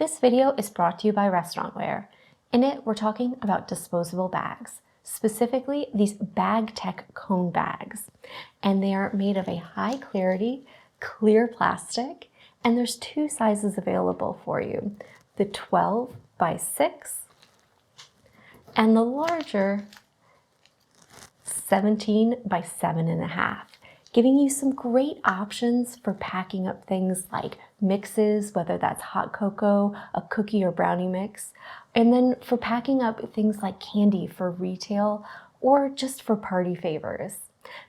This video is brought to you by Restaurantware. In it, we're talking about disposable bags, specifically these Bag Tech cone bags. And they are made of a high clarity, clear plastic, and there's two sizes available for you, the 12 by 6 and the larger 17 by 7.5. Giving you some great options for packing up things like mixes, whether that's hot cocoa, a cookie or brownie mix, and then for packing up things like candy for retail or just for party favors.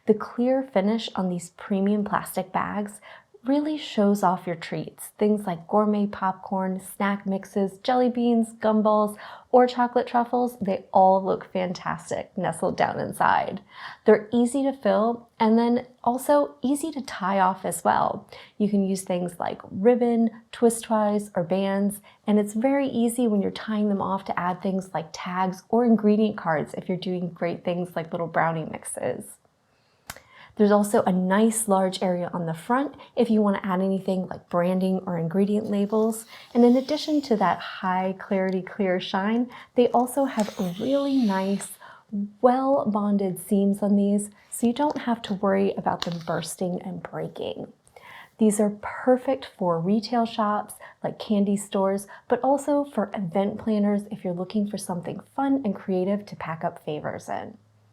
The clear finish on these premium plastic bags really shows off your treats. Things like gourmet popcorn, snack mixes, jelly beans, gumballs, or chocolate truffles, they all look fantastic nestled down inside. They're easy to fill and then also easy to tie off as well. You can use things like ribbon, twist ties, or bands, and it's very easy when you're tying them off to add things like tags or ingredient cards if you're doing great things like little brownie mixes. There's also a nice large area on the front if you want to add anything like branding or ingredient labels. And in addition to that high clarity, clear shine, they also have really nice, well bonded seams on these, so you don't have to worry about them bursting and breaking. These are perfect for retail shops like candy stores, but also for event planners if you're looking for something fun and creative to pack up favors in.